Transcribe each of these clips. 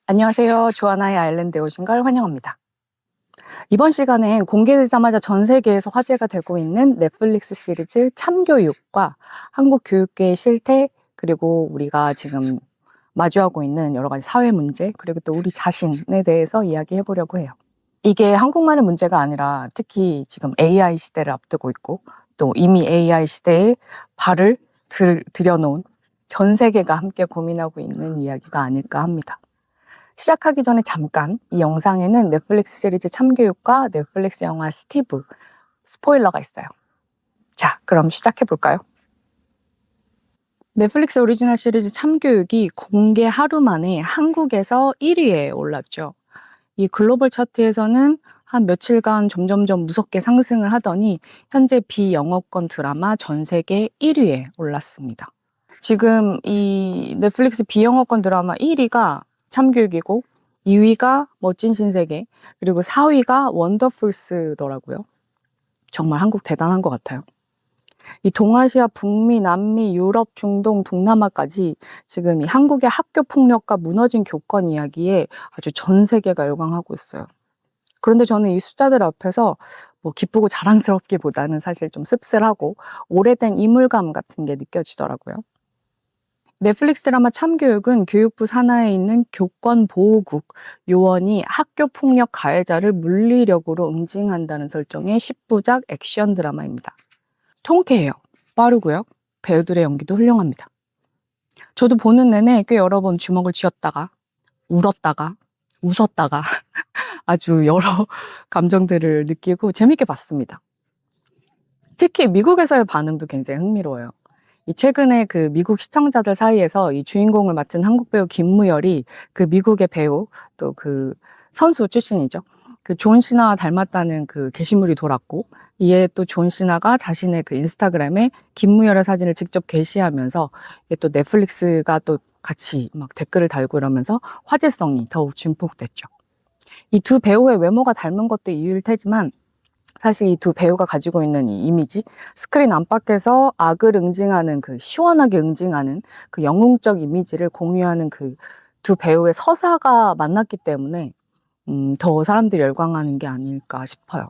안녕하세요. 조아나의 아일랜드에 오신 걸 환영합니다. 이번 시간엔 공개되자마자 전 세계에서 화제가 되고 있는 넷플릭스 시리즈 참교육과 한국 교육계의 실태, 그리고 우리가 지금 마주하고 있는 여러 가지 사회 문제, 그리고 또 우리 자신에 대해서 이야기해 보려고 해요. 이게 한국만의 문제가 아니라 특히 지금 AI 시대를 앞두고 있고 또 이미 AI 시대에 발을 들여놓은 전 세계가 함께 고민하고 있는 이야기가 아닐까 합니다. 시작하기 전에 잠깐, 이 영상에는 넷플릭스 시리즈 참교육과 넷플릭스 영화 스티브 스포일러가 있어요. 자, 그럼 시작해 볼까요? 넷플릭스 오리지널 시리즈 참교육이 공개 하루 만에 한국에서 1위에 올랐죠. 이 글로벌 차트에서는 한 며칠간 점점점 무섭게 상승을 하더니 현재 비영어권 드라마 전 세계 1위에 올랐습니다. 지금 이 넷플릭스 비영어권 드라마 1위가 참교육이고 2위가 멋진 신세계, 그리고 4위가 원더풀스더라고요. 정말 한국 대단한 것 같아요. 이 동아시아, 북미, 남미, 유럽, 중동, 동남아까지 지금 이 한국의 학교 폭력과 무너진 교권 이야기에 아주 전 세계가 열광하고 있어요. 그런데 저는 이 숫자들 앞에서 뭐 기쁘고 자랑스럽기보다는 사실 좀 씁쓸하고 오래된 이물감 같은 게 느껴지더라고요. 넷플릭스 드라마 참교육은 교육부 산하에 있는 교권보호국 요원이 학교폭력 가해자를 물리력으로 응징한다는 설정의 10부작 액션 드라마입니다. 통쾌해요. 빠르고요. 배우들의 연기도 훌륭합니다. 저도 보는 내내 꽤 여러 번 주먹을 쥐었다가 울었다가 웃었다가 아주 여러 감정들을 느끼고 재밌게 봤습니다. 특히 미국에서의 반응도 굉장히 흥미로워요. 이 최근에 그 미국 시청자들 사이에서 이 주인공을 맡은 한국 배우 김무열이 그 미국의 배우 또 그 선수 출신이죠. 그 존 시나 닮았다는 그 게시물이 돌았고, 이에 또 존 시나가 자신의 그 인스타그램에 김무열의 사진을 직접 게시하면서 이게 또 넷플릭스가 또 같이 막 댓글을 달고 이러면서 화제성이 더욱 증폭됐죠. 이 두 배우의 외모가 닮은 것도 이유일 테지만 사실 이 두 배우가 가지고 있는 이 이미지, 스크린 안팎에서 악을 응징하는 그 시원하게 응징하는 그 영웅적 이미지를 공유하는 그 두 배우의 서사가 만났기 때문에 더 사람들이 열광하는 게 아닐까 싶어요.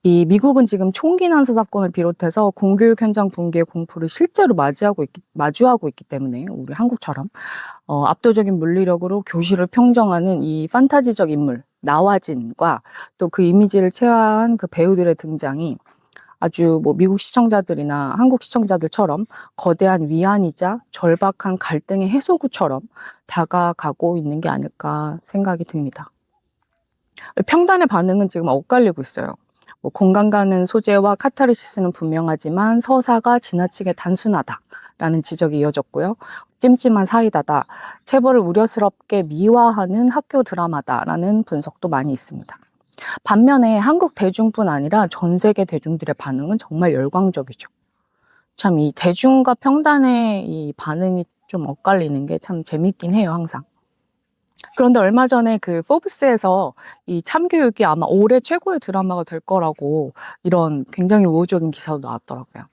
이 미국은 지금 총기 난사 사건을 비롯해서 공교육 현장 붕괴의 공포를 실제로 마주하고 있기 때문에 우리 한국처럼 압도적인 물리력으로 교실을 평정하는 이 판타지적 인물 나와진과 또 그 이미지를 체화한 그 배우들의 등장이 아주 뭐 미국 시청자들이나 한국 시청자들처럼 거대한 위안이자 절박한 갈등의 해소구처럼 다가가고 있는 게 아닐까 생각이 듭니다. 평단의 반응은 지금 엇갈리고 있어요. 뭐 공감 가는 소재와 카타르시스는 분명하지만 서사가 지나치게 단순하다라는 지적이 이어졌고요. 찜찜한 사이다다, 체벌을 우려스럽게 미화하는 학교 드라마다라는 분석도 많이 있습니다. 반면에 한국 대중뿐 아니라 전 세계 대중들의 반응은 정말 열광적이죠. 참 이 대중과 평단의 이 반응이 좀 엇갈리는 게 참 재밌긴 해요, 항상. 그런데 얼마 전에 그 포브스에서 이 참교육이 아마 올해 최고의 드라마가 될 거라고 이런 굉장히 우호적인 기사도 나왔더라고요.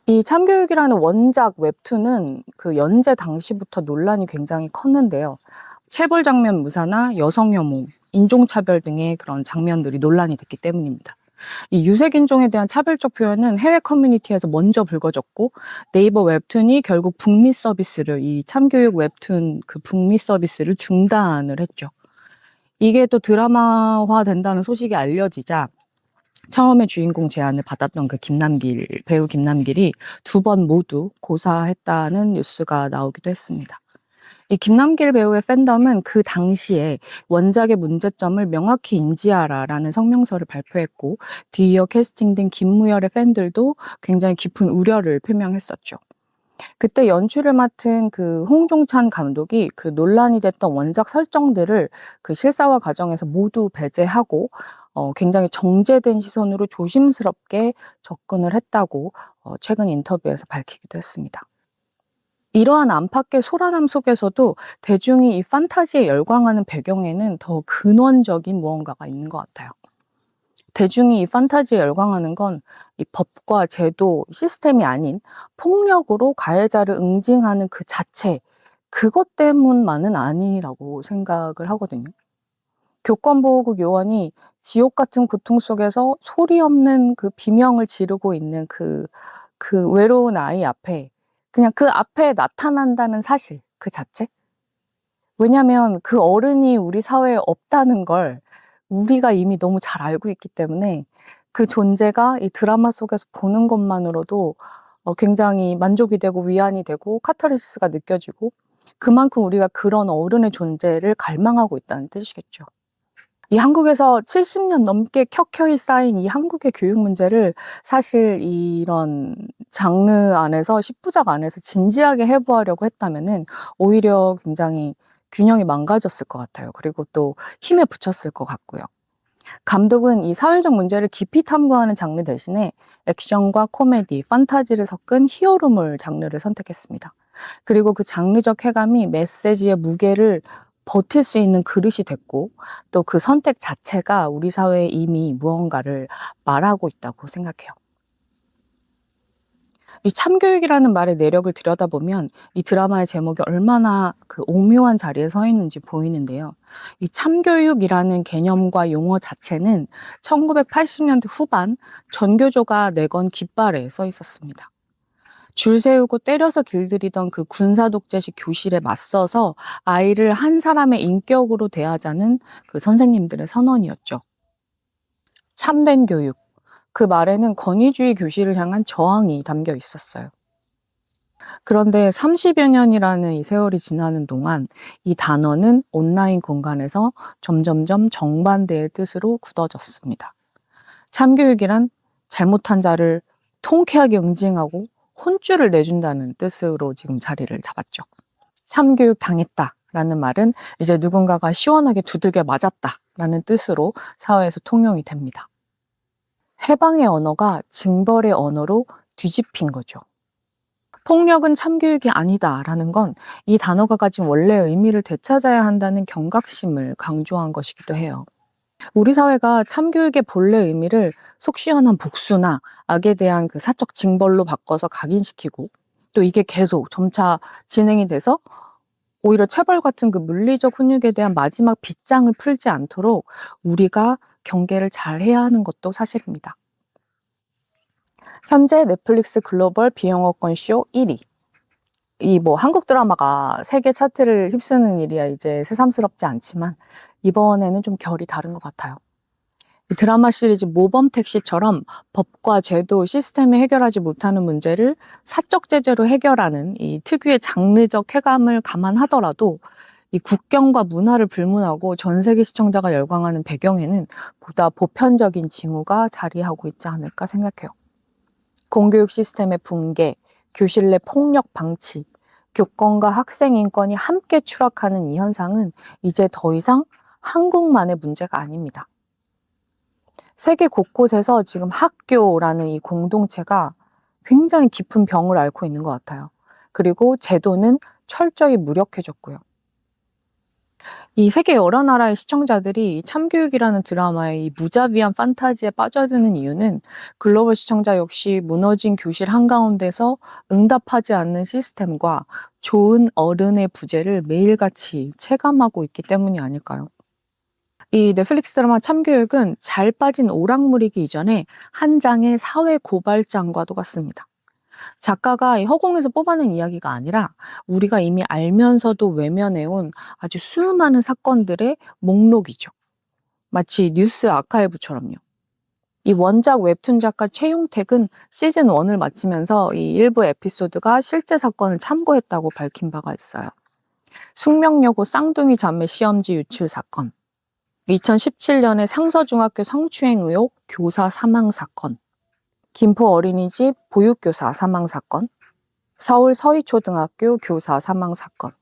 이 참교육이라는 원작 웹툰은 그 연재 당시부터 논란이 굉장히 컸는데요. 체벌 장면 묘사나 여성 혐오, 인종차별 등의 그런 장면들이 논란이 됐기 때문입니다. 이 유색인종에 대한 차별적 표현은 해외 커뮤니티에서 먼저 불거졌고, 네이버 웹툰이 결국 북미 서비스를, 이 참교육 웹툰 그 북미 서비스를 중단을 했죠. 이게 또 드라마화 된다는 소식이 알려지자 처음에 주인공 제안을 받았던 그 배우 김남길이 2번 모두 고사했다는 뉴스가 나오기도 했습니다. 이 김남길 배우의 팬덤은 그 당시에 원작의 문제점을 명확히 인지하라라는 성명서를 발표했고, 뒤이어 캐스팅된 김무열의 팬들도 굉장히 깊은 우려를 표명했었죠. 그때 연출을 맡은 그 홍종찬 감독이 그 논란이 됐던 원작 설정들을 그 실사화 과정에서 모두 배제하고 굉장히 정제된 시선으로 조심스럽게 접근을 했다고 최근 인터뷰에서 밝히기도 했습니다. 이러한 안팎의 소란함 속에서도 대중이 이 판타지에 열광하는 배경에는 더 근원적인 무언가가 있는 것 같아요. 대중이 이 판타지에 열광하는 건 이 법과 제도, 시스템이 아닌 폭력으로 가해자를 응징하는 그 자체 그것 때문만은 아니라고 생각을 하거든요. 교권보호국 요원이 지옥 같은 고통 속에서 소리 없는 그 비명을 지르고 있는 그 외로운 아이 앞에 그냥 그 앞에 나타난다는 사실 그 자체? 왜냐면 그 어른이 우리 사회에 없다는 걸 우리가 이미 너무 잘 알고 있기 때문에 그 존재가 이 드라마 속에서 보는 것만으로도 굉장히 만족이 되고 위안이 되고 카타르시스가 느껴지고 그만큼 우리가 그런 어른의 존재를 갈망하고 있다는 뜻이겠죠. 이 한국에서 70년 넘게 켜켜이 쌓인 이 한국의 교육 문제를 사실 이런 장르 안에서 10부작 안에서 진지하게 해부하려고 했다면은 오히려 굉장히 균형이 망가졌을 것 같아요. 그리고 또 힘에 부쳤을 것 같고요. 감독은 이 사회적 문제를 깊이 탐구하는 장르 대신에 액션과 코미디, 판타지를 섞은 히어로물 장르를 선택했습니다. 그리고 그 장르적 쾌감이 메시지의 무게를 버틸 수 있는 그릇이 됐고 또 그 선택 자체가 우리 사회에 이미 무언가를 말하고 있다고 생각해요. 이 참교육이라는 말의 내력을 들여다보면 이 드라마의 제목이 얼마나 그 오묘한 자리에 서 있는지 보이는데요. 이 참교육이라는 개념과 용어 자체는 1980년대 후반 전교조가 내건 깃발에 써 있었습니다. 줄 세우고 때려서 길들이던 그 군사독재식 교실에 맞서서 아이를 한 사람의 인격으로 대하자는 그 선생님들의 선언이었죠. 참된 교육. 그 말에는 권위주의 교실을 향한 저항이 담겨 있었어요. 그런데 30여 년이라는 이 세월이 지나는 동안 이 단어는 온라인 공간에서 점점점 정반대의 뜻으로 굳어졌습니다. 참교육이란 잘못한 자를 통쾌하게 응징하고 혼쭐을 내준다는 뜻으로 지금 자리를 잡았죠. 참교육 당했다라는 말은 이제 누군가가 시원하게 두들겨 맞았다라는 뜻으로 사회에서 통용이 됩니다. 해방의 언어가 징벌의 언어로 뒤집힌 거죠. 폭력은 참교육이 아니다라는 건 이 단어가 가진 원래의 의미를 되찾아야 한다는 경각심을 강조한 것이기도 해요. 우리 사회가 참교육의 본래 의미를 속 시원한 복수나 악에 대한 그 사적 징벌로 바꿔서 각인시키고 또 이게 계속 점차 진행이 돼서 오히려 체벌 같은 그 물리적 훈육에 대한 마지막 빗장을 풀지 않도록 우리가 경계를 잘 해야 하는 것도 사실입니다. 현재 넷플릭스 글로벌 비영어권 쇼 1위. 이 한국 드라마가 세계 차트를 휩쓰는 일이야 이제 새삼스럽지 않지만 이번에는 좀 결이 다른 것 같아요. 이 드라마 시리즈 모범 택시처럼 법과 제도, 시스템이 해결하지 못하는 문제를 사적 제재로 해결하는 이 특유의 장르적 쾌감을 감안하더라도 이 국경과 문화를 불문하고 전 세계 시청자가 열광하는 배경에는 보다 보편적인 징후가 자리하고 있지 않을까 생각해요. 공교육 시스템의 붕괴, 교실 내 폭력 방치, 교권과 학생 인권이 함께 추락하는 이 현상은 이제 더 이상 한국만의 문제가 아닙니다. 세계 곳곳에서 지금 학교라는 이 공동체가 굉장히 깊은 병을 앓고 있는 것 같아요. 그리고 제도는 철저히 무력해졌고요. 이 세계 여러 나라의 시청자들이 참교육이라는 드라마의 이 무자비한 판타지에 빠져드는 이유는 글로벌 시청자 역시 무너진 교실 한가운데서 응답하지 않는 시스템과 좋은 어른의 부재를 매일같이 체감하고 있기 때문이 아닐까요? 이 넷플릭스 드라마 참교육은 잘 빠진 오락물이기 이전에 한 장의 사회 고발장과도 같습니다. 작가가 이 허공에서 뽑아낸 이야기가 아니라 우리가 이미 알면서도 외면해온 아주 수많은 사건들의 목록이죠. 마치 뉴스 아카이브처럼요. 이 원작 웹툰 작가 최용택은 시즌 1을 마치면서 이 일부 에피소드가 실제 사건을 참고했다고 밝힌 바가 있어요. 숙명여고 쌍둥이 자매 시험지 유출 사건, 2017년에 상서중학교 성추행 의혹 교사 사망 사건, 김포 어린이집 보육교사 사망 사건, 서울 서희초등학교 교사 사망 사건.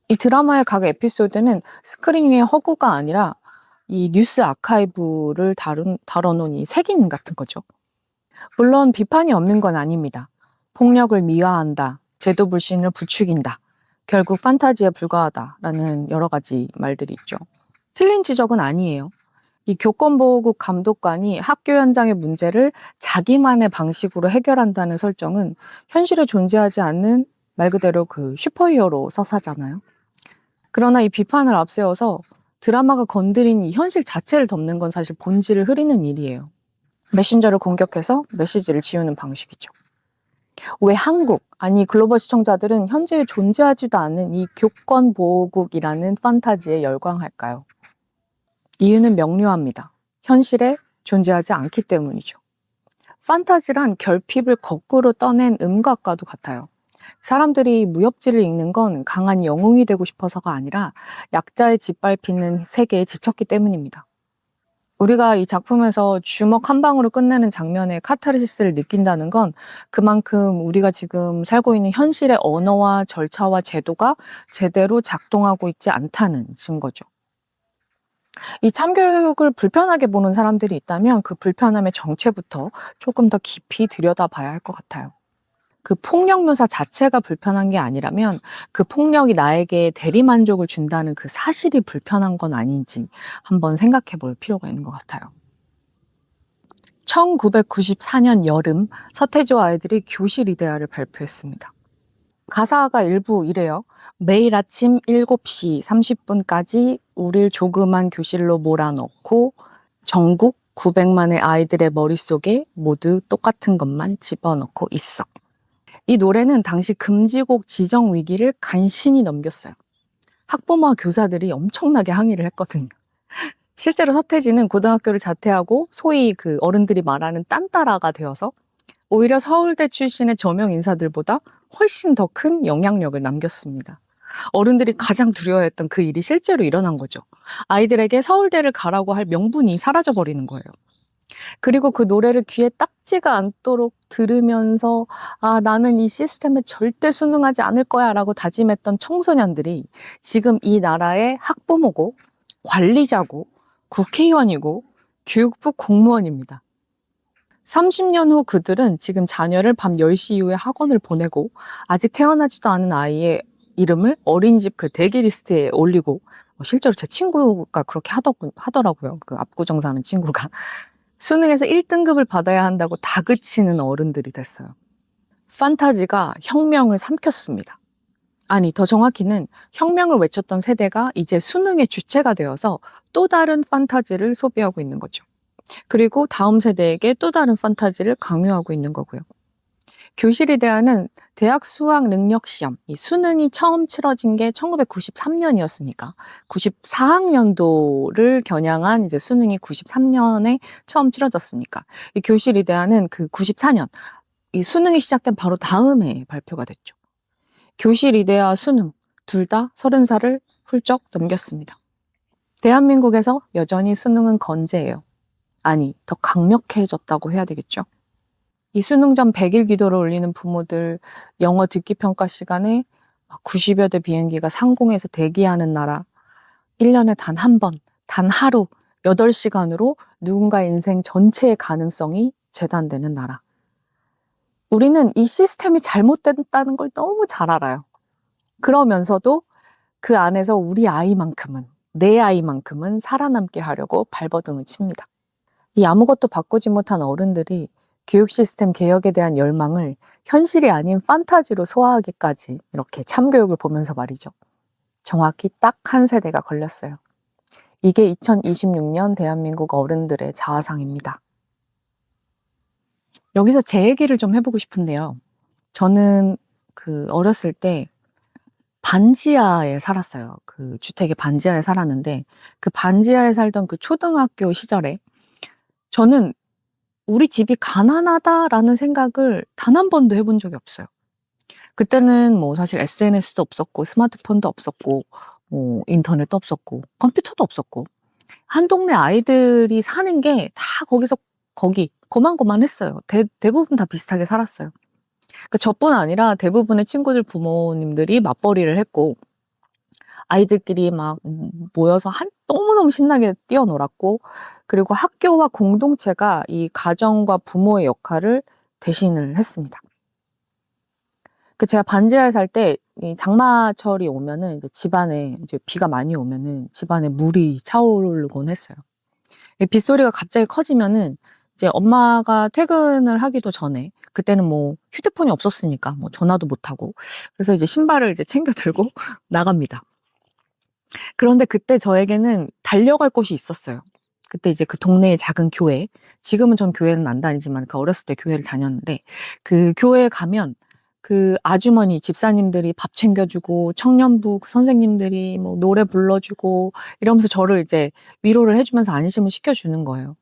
이 드라마의 각 에피소드는 스크린 위의 허구가 아니라 이 뉴스 아카이브를 다뤄놓은 이 색인 같은 거죠. 물론 비판이 없는 건 아닙니다. 폭력을 미화한다, 제도 불신을 부추긴다, 결국 판타지에 불과하다라는 여러 가지 말들이 있죠. 틀린 지적은 아니에요. 이 교권보호국 감독관이 학교 현장의 문제를 자기만의 방식으로 해결한다는 설정은 현실에 존재하지 않는 말 그대로 그 슈퍼히어로 서사잖아요. 그러나 이 비판을 앞세워서 드라마가 건드린 이 현실 자체를 덮는 건 사실 본질을 흐리는 일이에요. 메신저를 공격해서 메시지를 지우는 방식이죠. 왜 한국, 아니 글로벌 시청자들은 현재 존재하지도 않는 이 교권보호국이라는 판타지에 열광할까요? 이유는 명료합니다. 현실에 존재하지 않기 때문이죠. 판타지란 결핍을 거꾸로 떠낸 음악과도 같아요. 사람들이 무협지를 읽는 건 강한 영웅이 되고 싶어서가 아니라 약자의 짓밟히는 세계에 지쳤기 때문입니다. 우리가 이 작품에서 주먹 한 방으로 끝내는 장면에 카타르시스를 느낀다는 건 그만큼 우리가 지금 살고 있는 현실의 언어와 절차와 제도가 제대로 작동하고 있지 않다는 증거죠. 이 참교육을 불편하게 보는 사람들이 있다면 그 불편함의 정체부터 조금 더 깊이 들여다봐야 할 것 같아요. 그 폭력 묘사 자체가 불편한 게 아니라면 그 폭력이 나에게 대리만족을 준다는 그 사실이 불편한 건 아닌지 한번 생각해 볼 필요가 있는 것 같아요. 1994년 여름 서태지와 아이들이 교실 이데아를 발표했습니다. 가사가 일부 이래요. 매일 아침 7시 30분까지 우릴 조그만 교실로 몰아넣고 전국 900만의 아이들의 머릿속에 모두 똑같은 것만 집어넣고 있어. 이 노래는 당시 금지곡 지정 위기를 간신히 넘겼어요. 학부모와 교사들이 엄청나게 항의를 했거든요. 실제로 서태지는 고등학교를 자퇴하고 소위 그 어른들이 말하는 딴따라가 되어서 오히려 서울대 출신의 저명 인사들보다 훨씬 더 큰 영향력을 남겼습니다. 어른들이 가장 두려워했던 그 일이 실제로 일어난 거죠. 아이들에게 서울대를 가라고 할 명분이 사라져버리는 거예요. 그리고 그 노래를 귀에 딱지가 않도록 들으면서 아, 나는 이 시스템에 절대 순응하지 않을 거야 라고 다짐했던 청소년들이 지금 이 나라의 학부모고 관리자고 국회의원이고 교육부 공무원입니다. 30년 후 그들은 지금 자녀를 밤 10시 이후에 학원을 보내고 아직 태어나지도 않은 아이의 이름을 어린이집 그 대기 리스트에 올리고 실제로 제 친구가 그렇게 하더라고요. 그 압구정 사는 친구가. 수능에서 1등급을 받아야 한다고 다그치는 어른들이 됐어요. 판타지가 혁명을 삼켰습니다. 아니, 더 정확히는 혁명을 외쳤던 세대가 이제 수능의 주체가 되어서 또 다른 판타지를 소비하고 있는 거죠. 그리고 다음 세대에게 또 다른 판타지를 강요하고 있는 거고요. 교실이 대하는 대학 수학 능력 시험, 이 수능이 처음 치러진 게 1993년이었으니까 94학년도를 겨냥한 이제 수능이 93년에 처음 치러졌으니까 이 교실이 대하는 그 94년, 이 수능이 시작된 바로 다음 해에 발표가 됐죠. 교실 이데아 수능 둘 다 30살을 훌쩍 넘겼습니다. 대한민국에서 여전히 수능은 건재해요. 아니, 더 강력해졌다고 해야 되겠죠. 이 수능 전 100일 기도를 올리는 부모들, 영어 듣기 평가 시간에 90여 대 비행기가 상공에서 대기하는 나라, 1년에 단 한 번, 단 하루, 8시간으로 누군가의 인생 전체의 가능성이 재단되는 나라. 우리는 이 시스템이 잘못됐다는 걸 너무 잘 알아요. 그러면서도 그 안에서 우리 아이만큼은, 내 아이만큼은 살아남게 하려고 발버둥을 칩니다. 이 아무것도 바꾸지 못한 어른들이 교육 시스템 개혁에 대한 열망을 현실이 아닌 판타지로 소화하기까지 이렇게 참교육을 보면서 말이죠. 정확히 딱 한 세대가 걸렸어요. 이게 2026년 대한민국 어른들의 자화상입니다. 여기서 제 얘기를 좀 해보고 싶은데요. 저는 그 어렸을 때 반지하에 살았어요. 그 주택의 반지하에 살았는데 그 반지하에 살던 그 초등학교 시절에 저는 우리 집이 가난하다라는 생각을 단 한 번도 해본 적이 없어요. 그때는 뭐 사실 SNS도 없었고 스마트폰도 없었고 뭐 인터넷도 없었고 컴퓨터도 없었고 한 동네 아이들이 사는 게 다 거기서 거기 고만고만했어요. 대부분 다 비슷하게 살았어요. 그 저뿐 아니라 대부분의 친구들 부모님들이 맞벌이를 했고 아이들끼리 막 모여서 너무너무 신나게 뛰어놀았고 그리고 학교와 공동체가 이 가정과 부모의 역할을 대신을 했습니다. 그 제가 반지하에 살 때 장마철이 오면은 이제 집안에 이제 비가 많이 오면은 집안에 물이 차오르곤 했어요. 빗소리가 갑자기 커지면은 이제 엄마가 퇴근을 하기도 전에 그때는 뭐 휴대폰이 없었으니까 뭐 전화도 못 하고 그래서 이제 신발을 이제 챙겨 들고 나갑니다. 그런데 그때 저에게는 달려갈 곳이 있었어요. 그때 이제 그 동네의 작은 교회, 지금은 전 교회는 안 다니지만 그 어렸을 때 교회를 다녔는데 그 교회에 가면 그 아주머니, 집사님들이 밥 챙겨주고 청년부 그 선생님들이 뭐 노래 불러주고 이러면서 저를 이제 위로를 해주면서 안심을 시켜주는 거예요.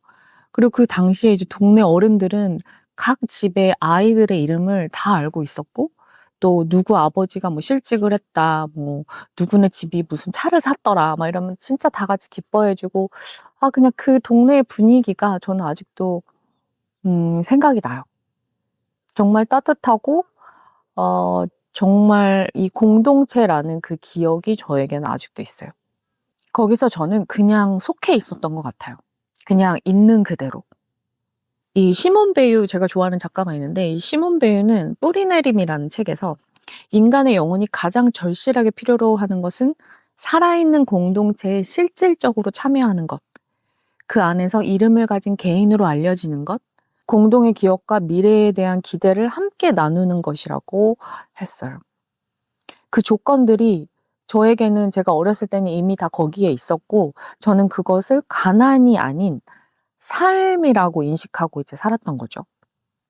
그리고 그 당시에 이제 동네 어른들은 각 집의 아이들의 이름을 다 알고 있었고 또 누구 아버지가 뭐 실직을 했다, 뭐 누구네 집이 무슨 차를 샀더라, 막 이러면 진짜 다 같이 기뻐해주고 그냥 그 동네의 분위기가 저는 아직도 생각이 나요. 정말 따뜻하고 정말 이 공동체라는 그 기억이 저에게는 아직도 있어요. 거기서 저는 그냥 속해 있었던 것 같아요. 그냥 있는 그대로. 이 시몬 베유, 제가 좋아하는 작가가 있는데 이 시몬 베유는 뿌리내림이라는 책에서 인간의 영혼이 가장 절실하게 필요로 하는 것은 살아있는 공동체에 실질적으로 참여하는 것, 그 안에서 이름을 가진 개인으로 알려지는 것, 공동의 기억과 미래에 대한 기대를 함께 나누는 것이라고 했어요. 그 조건들이 저에게는 제가 어렸을 때는 이미 다 거기에 있었고 저는 그것을 가난이 아닌 삶이라고 인식하고 이제 살았던 거죠.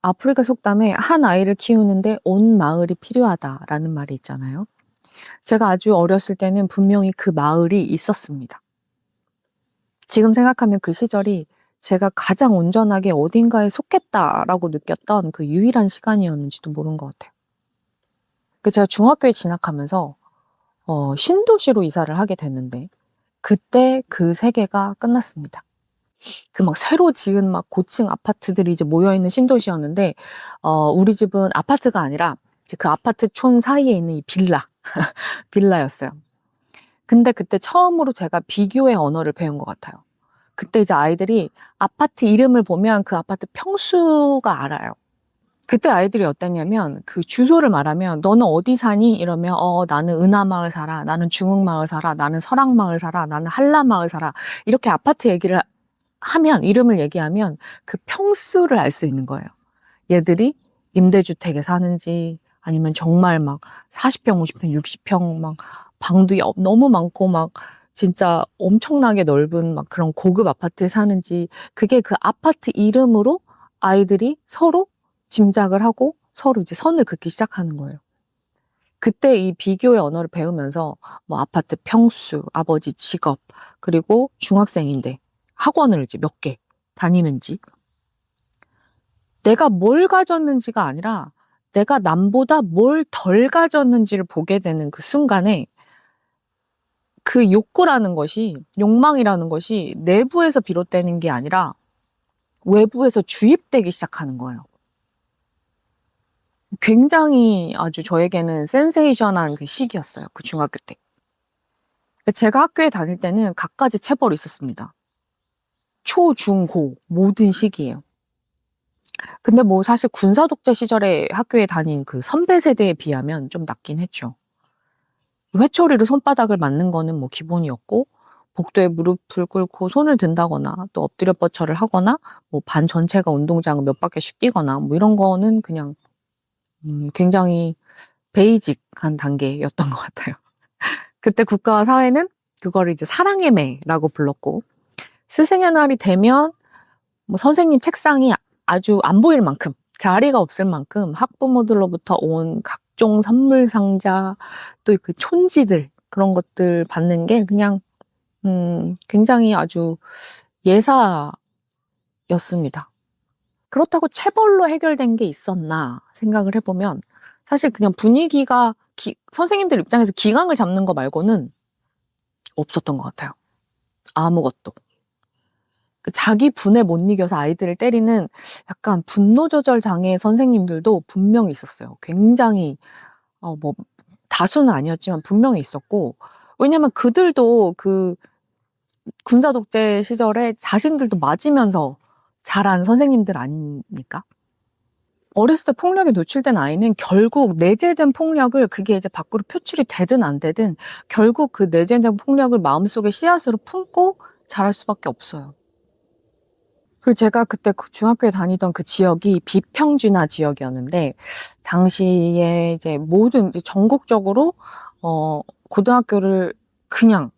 아프리카 속담에 한 아이를 키우는데 온 마을이 필요하다라는 말이 있잖아요. 제가 아주 어렸을 때는 분명히 그 마을이 있었습니다. 지금 생각하면 그 시절이 제가 가장 온전하게 어딘가에 속했다라고 느꼈던 그 유일한 시간이었는지도 모르는 것 같아요. 제가 중학교에 진학하면서 신도시로 이사를 하게 됐는데 그때 그 세계가 끝났습니다. 그 막 새로 지은 막 고층 아파트들이 이제 모여있는 신도시였는데 우리 집은 아파트가 아니라 이제 그 아파트 촌 사이에 있는 이 빌라였어요. 근데 그때 처음으로 제가 비교의 언어를 배운 것 같아요. 그때 이제 아이들이 아파트 이름을 보면 그 아파트 평수가 알아요. 그때 아이들이 어땠냐면 그 주소를 말하면 너는 어디 사니? 이러면 나는 은하마을 살아, 나는 중흥마을 살아, 나는 설악마을 살아, 나는 한라마을 살아, 이렇게 아파트 얘기를 하면, 이름을 얘기하면 그 평수를 알 수 있는 거예요. 얘들이 임대주택에 사는지 아니면 정말 막 40평, 50평, 60평 막 방도 너무 많고 막 진짜 엄청나게 넓은 막 그런 고급 아파트에 사는지, 그게 그 아파트 이름으로 아이들이 서로 짐작을 하고 서로 이제 선을 긋기 시작하는 거예요. 그때 이 비교의 언어를 배우면서 뭐 아파트 평수, 아버지 직업, 그리고 중학생인데 학원을 이제 몇 개 다니는지, 내가 뭘 가졌는지가 아니라 내가 남보다 뭘 덜 가졌는지를 보게 되는 그 순간에 그 욕구라는 것이, 욕망이라는 것이 내부에서 비롯되는 게 아니라 외부에서 주입되기 시작하는 거예요. 굉장히 아주 저에게는 센세이션한 그 시기였어요. 그 중학교 때. 제가 학교에 다닐 때는 갖가지 체벌이 있었습니다. 초, 중, 고 모든 시기예요. 근데 뭐 사실 군사독재 시절에 학교에 다닌 그 선배 세대에 비하면 좀 낫긴 했죠. 회초리로 손바닥을 맞는 거는 뭐 기본이었고, 복도에 무릎을 꿇고 손을 든다거나 또 엎드려 뻗쳐를 하거나 뭐 반 전체가 운동장을 몇 바퀴씩 뛰거나 뭐 이런 거는 그냥 굉장히 베이직한 단계였던 것 같아요. 그때 국가와 사회는 그거를 이제 사랑의 매라고 불렀고, 스승의 날이 되면 뭐 선생님 책상이 아주 안 보일 만큼, 자리가 없을 만큼 학부모들로부터 온 각종 선물 상자, 또 그 촌지들, 그런 것들 받는 게 그냥 굉장히 아주 예사였습니다. 그렇다고 체벌로 해결된 게 있었나 생각을 해보면 사실 그냥 분위기가 선생님들 입장에서 기강을 잡는 거 말고는 없었던 것 같아요. 아무것도. 자기 분에 못 이겨서 아이들을 때리는 약간 분노 조절 장애 선생님들도 분명히 있었어요. 굉장히 뭐 다수는 아니었지만 분명히 있었고, 왜냐면 그들도 그 군사 독재 시절에 자신들도 맞으면서 자란 선생님들 아닙니까? 어렸을 때 폭력에 노출된 아이는 결국 내재된 폭력을, 그게 이제 밖으로 표출이 되든 안 되든 결국 그 내재된 폭력을 마음속에 씨앗으로 품고 자랄 수밖에 없어요. 그리고 제가 그때 그 중학교에 다니던 그 지역이 비평준화 지역이었는데, 당시에 이제 모든 이제 전국적으로 고등학교를 그냥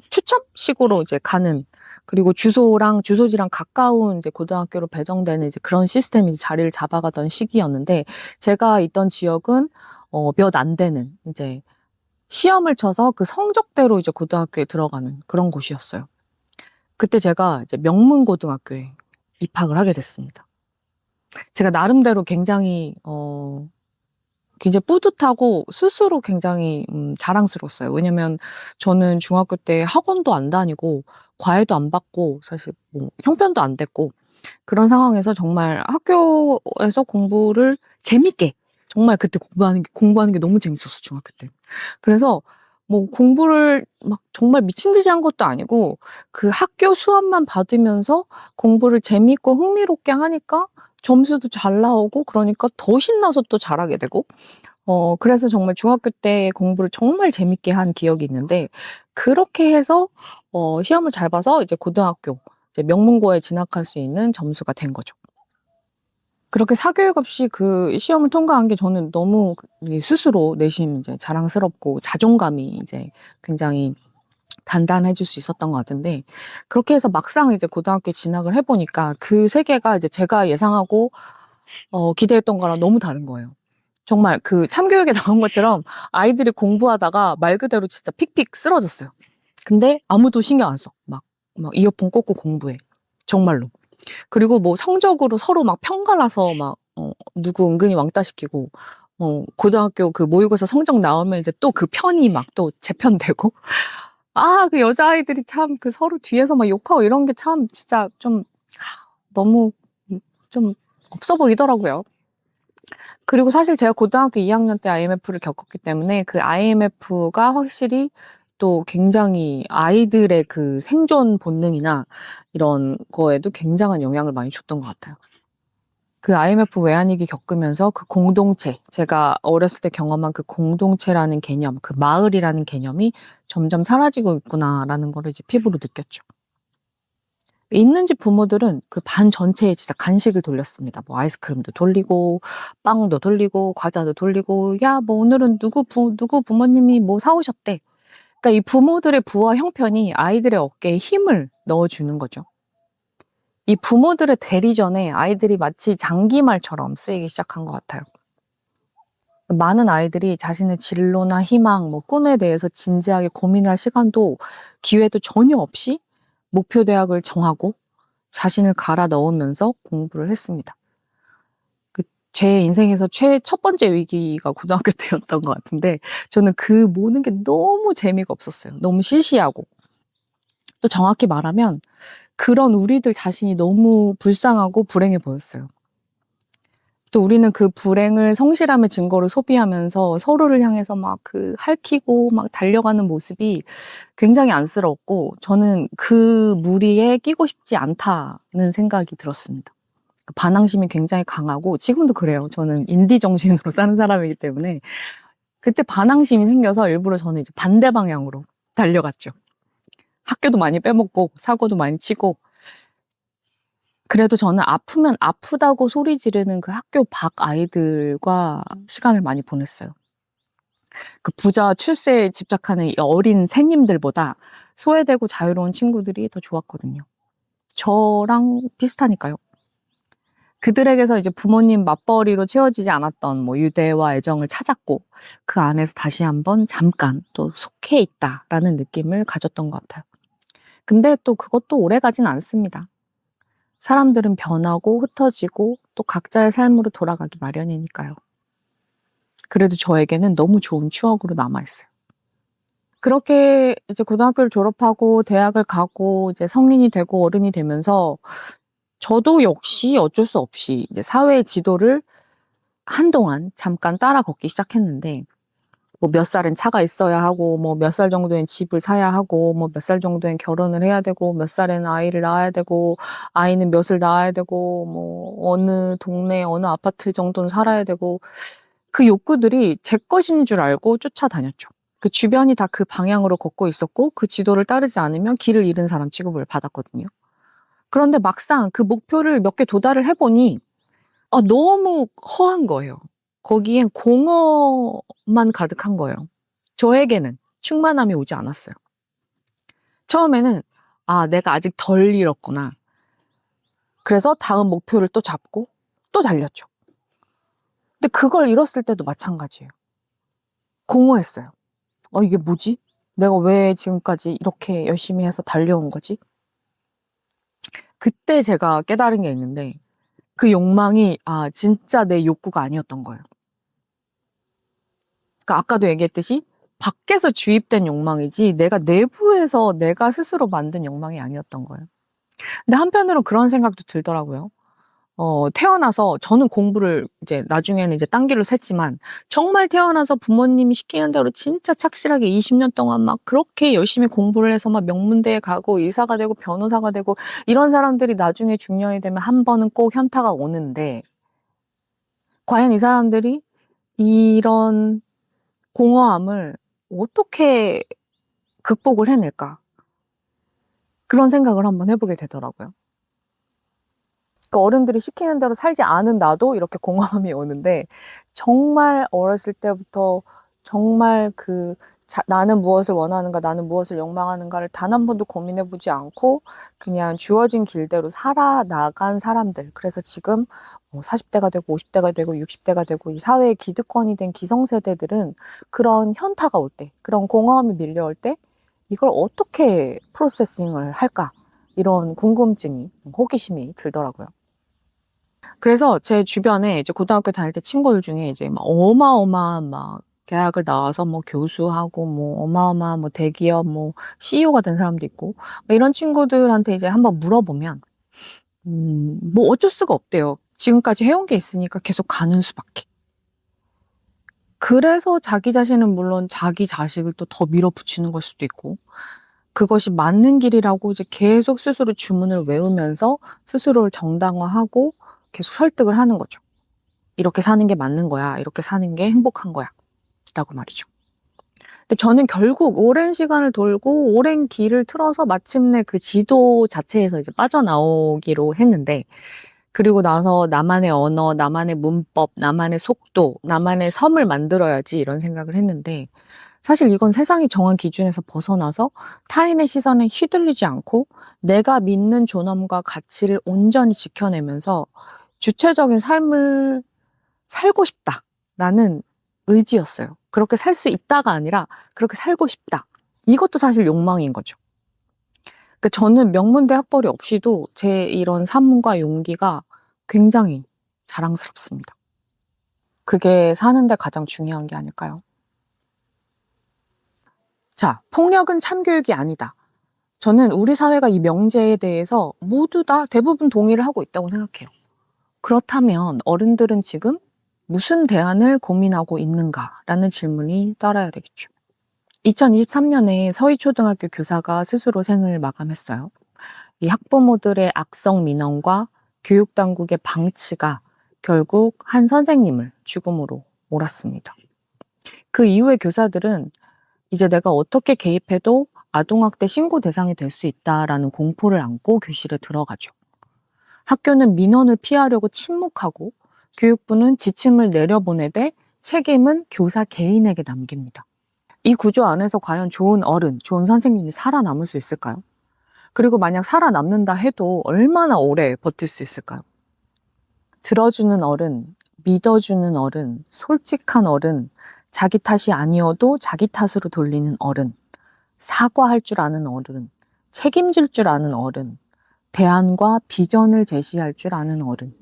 추첨식으로 이제 가는, 그리고 주소지랑 가까운 이제 고등학교로 배정되는 이제 그런 시스템이 자리를 잡아가던 시기였는데, 제가 있던 지역은 몇 안 되는 이제 시험을 쳐서 그 성적대로 이제 고등학교에 들어가는 그런 곳이었어요. 그때 제가 이제 명문고등학교에 입학을 하게 됐습니다. 제가 나름대로 굉장히 뿌듯하고 스스로 굉장히 자랑스러웠어요. 왜냐면 저는 중학교 때 학원도 안 다니고 과외도 안 받고 사실 뭐 형편도 안 됐고, 그런 상황에서 정말 학교에서 공부를 재밌게, 정말 그때 공부하는 게 너무 재밌었어, 중학교 때. 그래서 뭐 공부를 막 정말 미친 듯이 한 것도 아니고, 그 학교 수업만 받으면서 공부를 재밌고 흥미롭게 하니까 점수도 잘 나오고, 그러니까 더 신나서 또 잘하게 되고, 그래서 정말 중학교 때 공부를 정말 재밌게 한 기억이 있는데, 그렇게 해서 시험을 잘 봐서 이제 고등학교, 이제 명문고에 진학할 수 있는 점수가 된 거죠. 그렇게 사교육 없이 그 시험을 통과한 게 저는 너무 스스로 내심 이제 자랑스럽고 자존감이 이제 굉장히 단단해질 수 있었던 것 같은데, 그렇게 해서 막상 이제 고등학교에 진학을 해보니까 그 세계가 이제 제가 예상하고 기대했던 거랑 너무 다른 거예요. 정말 그 참교육에 나온 것처럼 아이들이 공부하다가 말 그대로 진짜 픽픽 쓰러졌어요. 근데 아무도 신경 안 써. 막 이어폰 꽂고 공부해. 정말로. 그리고 뭐 성적으로 서로 막 편갈아서 막, 누구 은근히 왕따 시키고, 고등학교 그 모의고사 성적 나오면 이제 또 그 편이 막 또 재편되고. 아, 그 여자아이들이 참 그 서로 뒤에서 막 욕하고 이런 게 참 진짜 좀 너무 좀 없어 보이더라고요. 그리고 사실 제가 고등학교 2학년 때 IMF를 겪었기 때문에 그 IMF가 확실히 또 굉장히 아이들의 그 생존 본능이나 이런 거에도 굉장한 영향을 많이 줬던 것 같아요. 그 IMF 외환위기 겪으면서 그 공동체, 제가 어렸을 때 경험한 그 공동체라는 개념, 그 마을이라는 개념이 점점 사라지고 있구나라는 걸 이제 피부로 느꼈죠. 있는 집 부모들은 그 반 전체에 진짜 간식을 돌렸습니다. 뭐 아이스크림도 돌리고, 빵도 돌리고, 과자도 돌리고, 야, 뭐 오늘은 누구 부모님이 뭐 사오셨대. 그러니까 이 부모들의 부와 형편이 아이들의 어깨에 힘을 넣어주는 거죠. 이 부모들의 대리전에 아이들이 마치 장기말처럼 쓰이기 시작한 것 같아요. 많은 아이들이 자신의 진로나 희망, 뭐 꿈에 대해서 진지하게 고민할 시간도 기회도 전혀 없이 목표 대학을 정하고 자신을 갈아 넣으면서 공부를 했습니다. 제 인생에서 첫 번째 위기가 고등학교 때였던 것 같은데, 저는 그 모든 게 너무 재미가 없었어요. 너무 시시하고. 또 정확히 말하면 그런 우리들 자신이 너무 불쌍하고 불행해 보였어요. 또 우리는 그 불행을 성실함의 증거로 소비하면서 서로를 향해서 막 그 핥히고 막 달려가는 모습이 굉장히 안쓰러웠고, 저는 그 무리에 끼고 싶지 않다는 생각이 들었습니다. 반항심이 굉장히 강하고, 지금도 그래요. 저는 인디 정신으로 사는 사람이기 때문에 그때 반항심이 생겨서 일부러 저는 이제 반대 방향으로 달려갔죠. 학교도 많이 빼먹고 사고도 많이 치고. 그래도 저는 아프면 아프다고 소리 지르는 그 학교 밖 아이들과 시간을 많이 보냈어요. 그 부자와 출세에 집착하는 이 어린 새님들보다 소외되고 자유로운 친구들이 더 좋았거든요. 저랑 비슷하니까요. 그들에게서 이제 부모님 맞벌이로 채워지지 않았던 뭐 유대와 애정을 찾았고, 그 안에서 다시 한번 잠깐 또 속해 있다라는 느낌을 가졌던 것 같아요. 근데 또 그것도 오래 가진 않습니다. 사람들은 변하고 흩어지고 또 각자의 삶으로 돌아가기 마련이니까요. 그래도 저에게는 너무 좋은 추억으로 남아있어요. 그렇게 이제 고등학교를 졸업하고 대학을 가고 이제 성인이 되고 어른이 되면서 저도 역시 어쩔 수 없이 이제 사회의 지도를 한동안 잠깐 따라 걷기 시작했는데, 뭐 몇 살엔 차가 있어야 하고, 뭐 몇 살 정도엔 집을 사야 하고, 뭐 몇 살 정도엔 결혼을 해야 되고, 몇 살에는 아이를 낳아야 되고, 아이는 몇을 낳아야 되고, 뭐 어느 동네 어느 아파트 정도는 살아야 되고, 그 욕구들이 제 것인 줄 알고 쫓아다녔죠. 그 주변이 다 그 방향으로 걷고 있었고, 그 지도를 따르지 않으면 길을 잃은 사람 취급을 받았거든요. 그런데 막상 그 목표를 몇 개 도달을 해보니 너무 허한 거예요. 거기엔 공허만 가득한 거예요. 저에게는 충만함이 오지 않았어요. 처음에는 내가 아직 덜 잃었구나. 그래서 다음 목표를 또 잡고 또 달렸죠. 근데 그걸 잃었을 때도 마찬가지예요. 공허했어요. 이게 뭐지? 내가 왜 지금까지 이렇게 열심히 해서 달려온 거지? 그때 제가 깨달은 게 있는데 그 욕망이 진짜 내 욕구가 아니었던 거예요. 그러니까 아까도 얘기했듯이 밖에서 주입된 욕망이지 내가 내부에서 내가 스스로 만든 욕망이 아니었던 거예요. 근데 한편으로 그런 생각도 들더라고요. 태어나서 저는 공부를 이제 나중에는 이제 딴 길로 샜지만 정말 태어나서 부모님이 시키는 대로 진짜 착실하게 20년 동안 막 그렇게 열심히 공부를 해서 막 명문대에 가고 의사가 되고 변호사가 되고 이런 사람들이 나중에 중년이 되면 한 번은 꼭 현타가 오는데 과연 이 사람들이 이런 공허함을 어떻게 극복을 해낼까? 그런 생각을 한번 해보게 되더라고요. 그러니까 어른들이 시키는 대로 살지 않은 나도 이렇게 공허함이 오는데 정말 어렸을 때부터 정말 나는 무엇을 원하는가, 나는 무엇을 욕망하는가를 단 한 번도 고민해보지 않고 그냥 주어진 길대로 살아나간 사람들. 그래서 지금 40대가 되고 50대가 되고 60대가 되고 이 사회의 기득권이 된 기성세대들은 그런 현타가 올 때, 그런 공허함이 밀려올 때 이걸 어떻게 프로세싱을 할까? 이런 궁금증이, 호기심이 들더라고요. 그래서 제 주변에 이제 고등학교 다닐 때 친구들 중에 이제 막 어마어마한 막 대학을 나와서 뭐 교수하고 뭐 어마어마한 뭐 대기업 뭐 CEO가 된 사람도 있고 이런 친구들한테 이제 한번 물어보면 뭐 어쩔 수가 없대요. 지금까지 해온 게 있으니까 계속 가는 수밖에. 그래서 자기 자신은 물론 자기 자식을 또 더 밀어붙이는 걸 수도 있고 그것이 맞는 길이라고 이제 계속 스스로 주문을 외우면서 스스로를 정당화하고 계속 설득을 하는 거죠. 이렇게 사는 게 맞는 거야. 이렇게 사는 게 행복한 거야. 라고 말이죠. 근데 저는 결국 오랜 시간을 돌고 오랜 길을 틀어서 마침내 그 지도 자체에서 이제 빠져나오기로 했는데 그리고 나서 나만의 언어, 나만의 문법, 나만의 속도, 나만의 섬을 만들어야지 이런 생각을 했는데 사실 이건 세상이 정한 기준에서 벗어나서 타인의 시선에 휘둘리지 않고 내가 믿는 존엄과 가치를 온전히 지켜내면서 주체적인 삶을 살고 싶다라는 의지였어요. 그렇게 살 수 있다가 아니라 그렇게 살고 싶다. 이것도 사실 욕망인 거죠. 그러니까 저는 명문대 학벌이 없이도 제 이런 삶과 용기가 굉장히 자랑스럽습니다. 그게 사는데 가장 중요한 게 아닐까요? 자, 폭력은 참교육이 아니다. 저는 우리 사회가 이 명제에 대해서 모두 다 대부분 동의를 하고 있다고 생각해요. 그렇다면 어른들은 지금 무슨 대안을 고민하고 있는가라는 질문이 따라야 되겠죠. 2023년에 서희초등학교 교사가 스스로 생을 마감했어요. 이 학부모들의 악성 민원과 교육당국의 방치가 결국 한 선생님을 죽음으로 몰았습니다. 그 이후에 교사들은 이제 내가 어떻게 개입해도 아동학대 신고 대상이 될 수 있다라는 공포를 안고 교실에 들어가죠. 학교는 민원을 피하려고 침묵하고 교육부는 지침을 내려보내되 책임은 교사 개인에게 남깁니다. 이 구조 안에서 과연 좋은 어른, 좋은 선생님이 살아남을 수 있을까요? 그리고 만약 살아남는다 해도 얼마나 오래 버틸 수 있을까요? 들어주는 어른, 믿어주는 어른, 솔직한 어른, 자기 탓이 아니어도 자기 탓으로 돌리는 어른, 사과할 줄 아는 어른, 책임질 줄 아는 어른, 대안과 비전을 제시할 줄 아는 어른.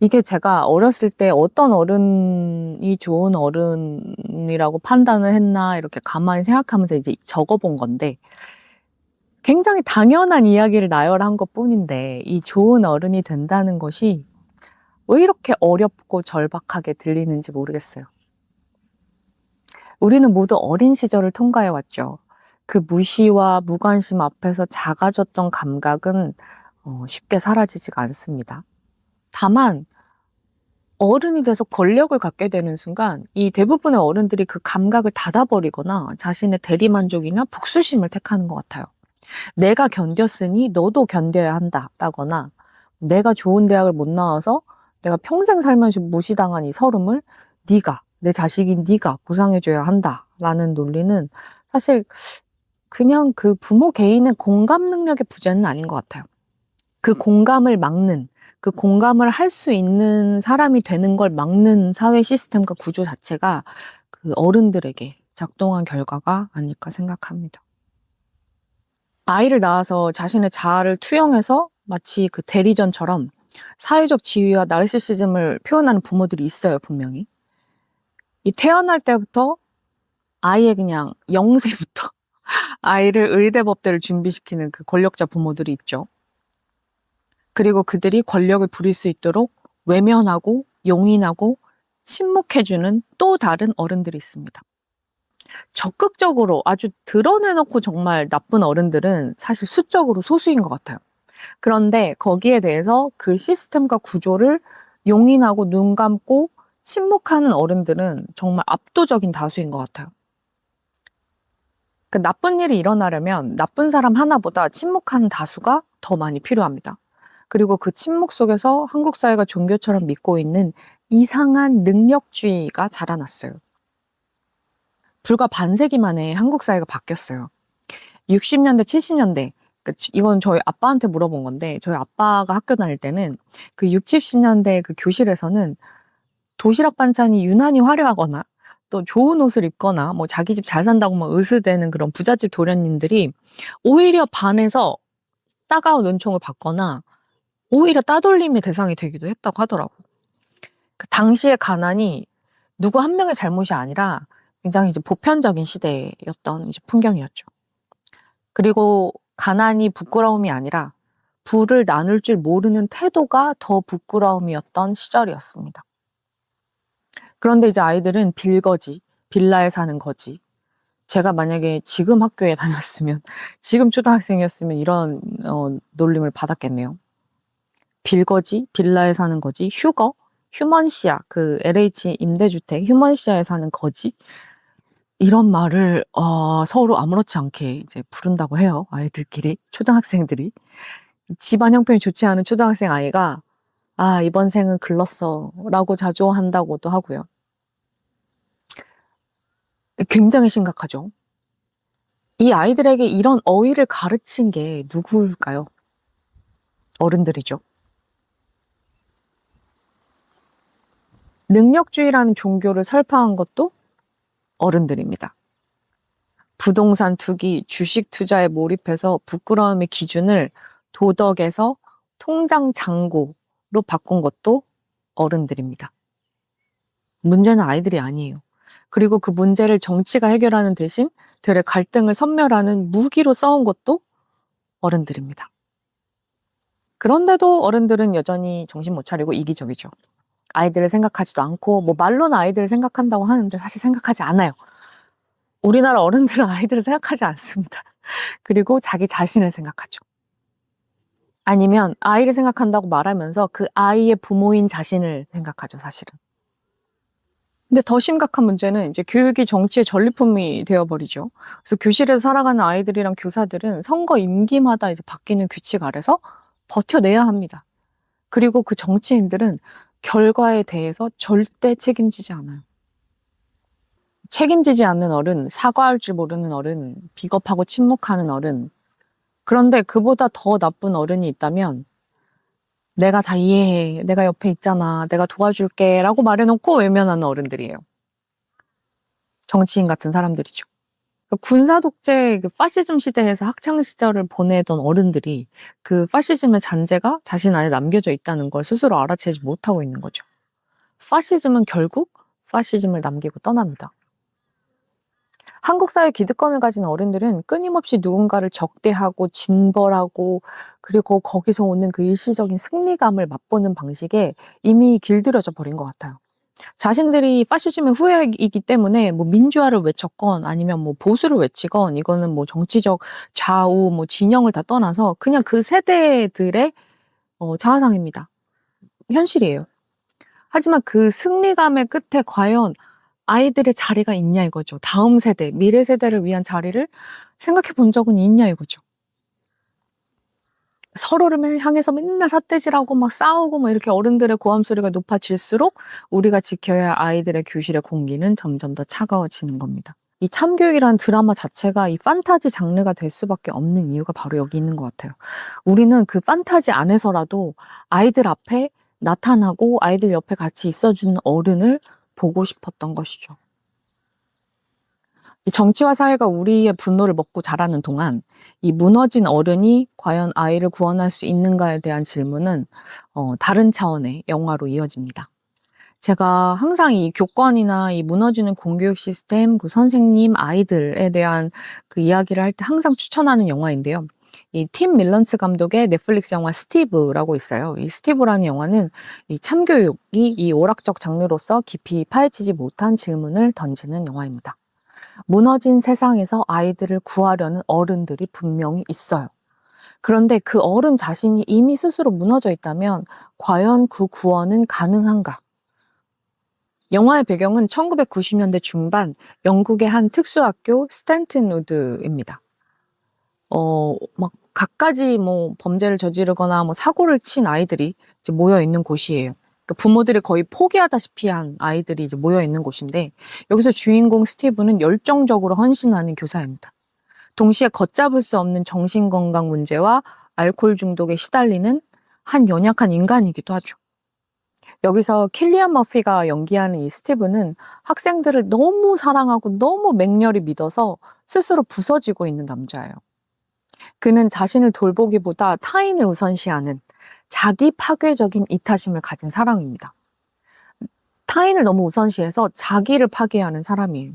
이게 제가 어렸을 때 어떤 어른이 좋은 어른이라고 판단을 했나 이렇게 가만히 생각하면서 이제 적어본 건데 굉장히 당연한 이야기를 나열한 것 뿐인데 이 좋은 어른이 된다는 것이 왜 이렇게 어렵고 절박하게 들리는지 모르겠어요. 우리는 모두 어린 시절을 통과해 왔죠. 그 무시와 무관심 앞에서 작아졌던 감각은 쉽게 사라지지가 않습니다. 다만 어른이 돼서 권력을 갖게 되는 순간 이 대부분의 어른들이 그 감각을 닫아버리거나 자신의 대리만족이나 복수심을 택하는 것 같아요. 내가 견뎠으니 너도 견뎌야 한다라거나 내가 좋은 대학을 못 나와서 내가 평생 살면서 무시당한 이 서름을 네가, 내 자식인 네가 보상해줘야 한다라는 논리는 사실 그냥 그 부모 개인의 공감 능력의 부재는 아닌 것 같아요. 그 공감을 막는, 그 공감을 할 수 있는 사람이 되는 걸 막는 사회 시스템과 구조 자체가 그 어른들에게 작동한 결과가 아닐까 생각합니다. 아이를 낳아서 자신의 자아를 투영해서 마치 그 대리전처럼 사회적 지위와 나르시시즘을 표현하는 부모들이 있어요, 분명히. 이 태어날 때부터 아이의 그냥 영세부터 아이를 의대법대를 준비시키는 그 권력자 부모들이 있죠. 그리고 그들이 권력을 부릴 수 있도록 외면하고 용인하고 침묵해주는 또 다른 어른들이 있습니다. 적극적으로 아주 드러내놓고 정말 나쁜 어른들은 사실 수적으로 소수인 것 같아요. 그런데 거기에 대해서 그 시스템과 구조를 용인하고 눈 감고 침묵하는 어른들은 정말 압도적인 다수인 것 같아요. 그 나쁜 일이 일어나려면 나쁜 사람 하나보다 침묵하는 다수가 더 많이 필요합니다. 그리고 그 침묵 속에서 한국 사회가 종교처럼 믿고 있는 이상한 능력주의가 자라났어요. 불과 반세기 만에 한국 사회가 바뀌었어요. 60년대, 70년대, 이건 저희 아빠한테 물어본 건데 저희 아빠가 학교 다닐 때는 그 60, 70년대 그 교실에서는 도시락 반찬이 유난히 화려하거나 또 좋은 옷을 입거나 뭐 자기 집 잘 산다고 막 으스대는 그런 부잣집 도련님들이 오히려 반에서 따가운 은총을 받거나 오히려 따돌림의 대상이 되기도 했다고 하더라고요. 그 당시의 가난이 누구 한 명의 잘못이 아니라 굉장히 이제 보편적인 시대였던 이제 풍경이었죠. 그리고 가난이 부끄러움이 아니라 부를 나눌 줄 모르는 태도가 더 부끄러움이었던 시절이었습니다. 그런데 이제 아이들은 빌거지, 빌라에 사는 거지. 제가 만약에 지금 학교에 다녔으면, 지금 초등학생이었으면 이런 놀림을 받았겠네요. 빌거지, 빌라에 사는 거지, 휴거, 휴먼시아, 그 LH 임대주택 휴먼시아에 사는 거지. 이런 말을 서로 아무렇지 않게 이제 부른다고 해요. 아이들끼리, 초등학생들이. 집안 형편이 좋지 않은 초등학생 아이가 이번 생은 글렀어 라고 자조한다고도 하고요. 굉장히 심각하죠. 이 아이들에게 이런 어휘를 가르친 게 누구일까요? 어른들이죠. 능력주의라는 종교를 설파한 것도 어른들입니다. 부동산 투기, 주식 투자에 몰입해서 부끄러움의 기준을 도덕에서 통장 잔고로 바꾼 것도 어른들입니다. 문제는 아이들이 아니에요. 그리고 그 문제를 정치가 해결하는 대신 들의 갈등을 섬멸하는 무기로 써온 것도 어른들입니다. 그런데도 어른들은 여전히 정신 못 차리고 이기적이죠. 아이들을 생각하지도 않고 뭐 말로는 아이들을 생각한다고 하는데 사실 생각하지 않아요. 우리나라 어른들은 아이들을 생각하지 않습니다. 그리고 자기 자신을 생각하죠. 아니면 아이를 생각한다고 말하면서 그 아이의 부모인 자신을 생각하죠, 사실은. 근데 더 심각한 문제는 이제 교육이 정치의 전리품이 되어버리죠. 그래서 교실에서 살아가는 아이들이랑 교사들은 선거 임기마다 이제 바뀌는 규칙 아래서 버텨내야 합니다. 그리고 그 정치인들은 결과에 대해서 절대 책임지지 않아요. 책임지지 않는 어른, 사과할 줄 모르는 어른, 비겁하고 침묵하는 어른. 그런데 그보다 더 나쁜 어른이 있다면 내가 다 이해해, 내가 옆에 있잖아, 내가 도와줄게 라고 말해놓고 외면하는 어른들이에요. 정치인 같은 사람들이죠. 군사 독재 그 파시즘 시대에서 학창 시절을 보내던 어른들이 그 파시즘의 잔재가 자신 안에 남겨져 있다는 걸 스스로 알아채지 못하고 있는 거죠. 파시즘은 결국 파시즘을 남기고 떠납니다. 한국 사회 기득권을 가진 어른들은 끊임없이 누군가를 적대하고 징벌하고 그리고 거기서 오는 그 일시적인 승리감을 맛보는 방식에 이미 길들여져 버린 것 같아요. 자신들이 파시즘의 후예이기 때문에 뭐 민주화를 외쳤건 아니면 뭐 보수를 외치건 이거는 뭐 정치적 좌우 뭐 진영을 다 떠나서 그냥 그 세대들의 자아상입니다. 현실이에요. 하지만 그 승리감의 끝에 과연 아이들의 자리가 있냐 이거죠. 다음 세대, 미래 세대를 위한 자리를 생각해 본 적은 있냐 이거죠. 서로를 향해서 맨날 삿대질하고 막 싸우고 뭐 이렇게 어른들의 고함 소리가 높아질수록 우리가 지켜야 할 아이들의 교실의 공기는 점점 더 차가워지는 겁니다. 이 참교육이라는 드라마 자체가 이 판타지 장르가 될 수밖에 없는 이유가 바로 여기 있는 것 같아요. 우리는 그 판타지 안에서라도 아이들 앞에 나타나고 아이들 옆에 같이 있어주는 어른을 보고 싶었던 것이죠. 이 정치와 사회가 우리의 분노를 먹고 자라는 동안 이 무너진 어른이 과연 아이를 구원할 수 있는가에 대한 질문은 다른 차원의 영화로 이어집니다. 제가 항상 이 교권이나 이 무너지는 공교육 시스템, 그 선생님, 아이들에 대한 그 이야기를 할 때 항상 추천하는 영화인데요. 이 팀 밀런스 감독의 넷플릭스 영화 스티브라고 있어요. 이 스티브라는 영화는 이 참교육이 이 오락적 장르로서 깊이 파헤치지 못한 질문을 던지는 영화입니다. 무너진 세상에서 아이들을 구하려는 어른들이 분명히 있어요. 그런데 그 어른 자신이 이미 스스로 무너져 있다면 과연 그 구원은 가능한가? 영화의 배경은 1990년대 중반 영국의 한 특수학교 스탠튼우드입니다. 막 갖가지 뭐 범죄를 저지르거나 뭐 사고를 친 아이들이 이제 모여 있는 곳이에요. 그러니까 부모들이 거의 포기하다시피 한 아이들이 이제 모여 있는 곳인데 여기서 주인공 스티브는 열정적으로 헌신하는 교사입니다. 동시에 걷잡을 수 없는 정신건강 문제와 알코올 중독에 시달리는 한 연약한 인간이기도 하죠. 여기서 킬리안 머피가 연기하는 이 스티브는 학생들을 너무 사랑하고 너무 맹렬히 믿어서 스스로 부서지고 있는 남자예요. 그는 자신을 돌보기보다 타인을 우선시하는 자기 파괴적인 이타심을 가진 사람입니다. 타인을 너무 우선시해서 자기를 파괴하는 사람이에요.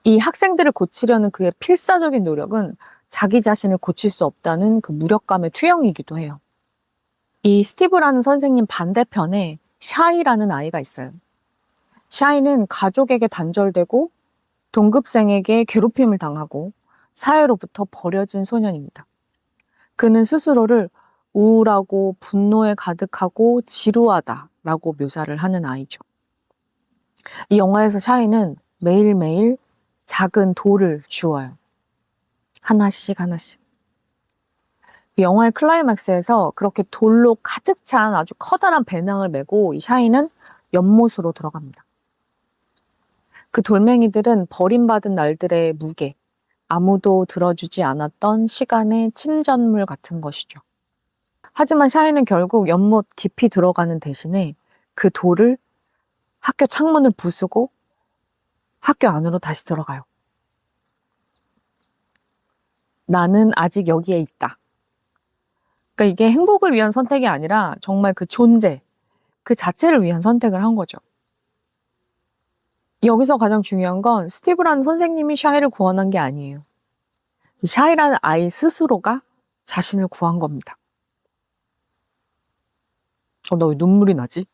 이 학생들을 고치려는 그의 필사적인 노력은 자기 자신을 고칠 수 없다는 그 무력감의 투영이기도 해요. 이 스티브라는 선생님 반대편에 샤이라는 아이가 있어요. 샤이는 가족에게 단절되고 동급생에게 괴롭힘을 당하고 사회로부터 버려진 소년입니다. 그는 스스로를 우울하고 분노에 가득하고 지루하다라고 묘사를 하는 아이죠. 이 영화에서 샤이는 매일매일 작은 돌을 주워요. 하나씩 하나씩. 이 영화의 클라이맥스에서 그렇게 돌로 가득 찬 아주 커다란 배낭을 메고 이 샤이는 연못으로 들어갑니다. 그 돌멩이들은 버림받은 날들의 무게, 아무도 들어주지 않았던 시간의 침전물 같은 것이죠. 하지만 샤이는 결국 연못 깊이 들어가는 대신에 그 돌을 학교 창문을 부수고 학교 안으로 다시 들어가요. 나는 아직 여기에 있다. 그러니까 이게 행복을 위한 선택이 아니라 정말 그 존재, 그 자체를 위한 선택을 한 거죠. 여기서 가장 중요한 건 스티브라는 선생님이 샤이를 구원한 게 아니에요. 샤이라는 아이 스스로가 자신을 구한 겁니다. 나 왜 눈물이 나지?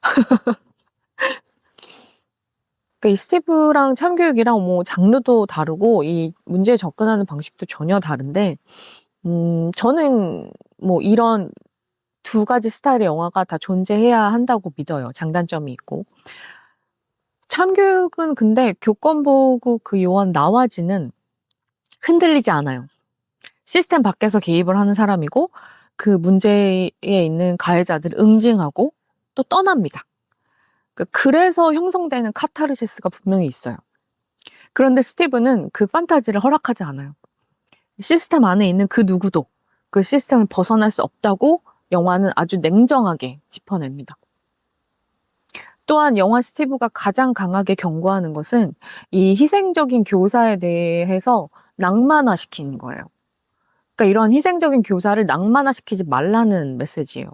그러니까 이 스티브랑 참교육이랑 뭐 장르도 다르고 이 문제에 접근하는 방식도 전혀 다른데 저는 뭐 이런 두 가지 스타일의 영화가 다 존재해야 한다고 믿어요. 장단점이 있고. 참교육은 근데 교권보호구 그 요원 나와지는 흔들리지 않아요. 시스템 밖에서 개입을 하는 사람이고 그 문제에 있는 가해자들을 응징하고 또 떠납니다. 그래서 형성되는 카타르시스가 분명히 있어요. 그런데 스티브는 그 판타지를 허락하지 않아요. 시스템 안에 있는 그 누구도 그 시스템을 벗어날 수 없다고 영화는 아주 냉정하게 짚어냅니다. 또한 영화 스티브가 가장 강하게 경고하는 것은 이 희생적인 교사에 대해서 낭만화시키는 거예요. 그러니까 이런 희생적인 교사를 낭만화시키지 말라는 메시지예요.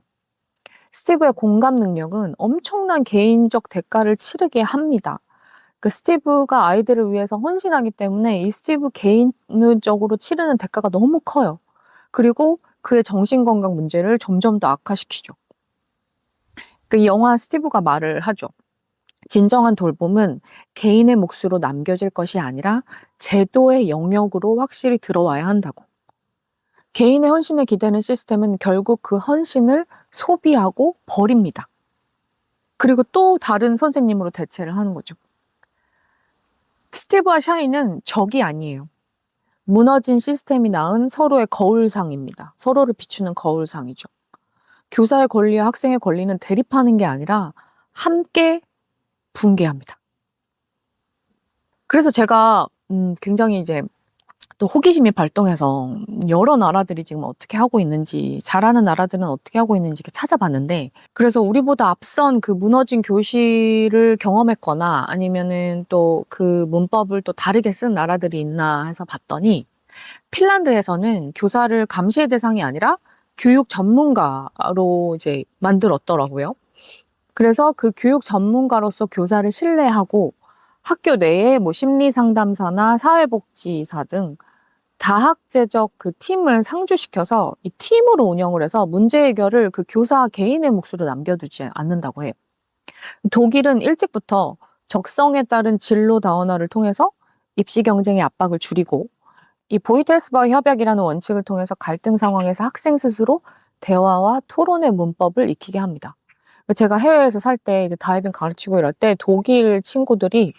스티브의 공감 능력은 엄청난 개인적 대가를 치르게 합니다. 그 스티브가 아이들을 위해서 헌신하기 때문에 이 스티브 개인적으로 치르는 대가가 너무 커요. 그리고 그의 정신건강 문제를 점점 더 악화시키죠. 이 영화 스티브가 말을 하죠. 진정한 돌봄은 개인의 몫으로 남겨질 것이 아니라 제도의 영역으로 확실히 들어와야 한다고. 개인의 헌신에 기대는 시스템은 결국 그 헌신을 소비하고 버립니다. 그리고 또 다른 선생님으로 대체를 하는 거죠. 스티브와 샤이는 적이 아니에요. 무너진 시스템이 낳은 서로의 거울상입니다. 서로를 비추는 거울상이죠. 교사의 권리와 학생의 권리는 대립하는 게 아니라 함께 붕괴합니다. 그래서 제가 굉장히 이제 또 호기심이 발동해서 여러 나라들이 지금 어떻게 하고 있는지, 잘하는 나라들은 어떻게 하고 있는지 이렇게 찾아봤는데, 그래서 우리보다 앞선 그 무너진 교실을 경험했거나 아니면은 또 그 문법을 또 다르게 쓴 나라들이 있나 해서 봤더니, 핀란드에서는 교사를 감시의 대상이 아니라 교육 전문가로 이제 만들었더라고요. 그래서 그 교육 전문가로서 교사를 신뢰하고 학교 내에 뭐 심리 상담사나 사회복지사 등 다학제적 그 팀을 상주시켜서 이 팀으로 운영을 해서 문제 해결을 그 교사 개인의 몫으로 남겨두지 않는다고 해요. 독일은 일찍부터 적성에 따른 진로 다원화를 통해서 입시 경쟁의 압박을 줄이고, 이 보이테스바흐 협약이라는 원칙을 통해서 갈등 상황에서 학생 스스로 대화와 토론의 문법을 익히게 합니다. 제가 해외에서 살 때 이제 다이빙 가르치고 이럴 때 독일 친구들이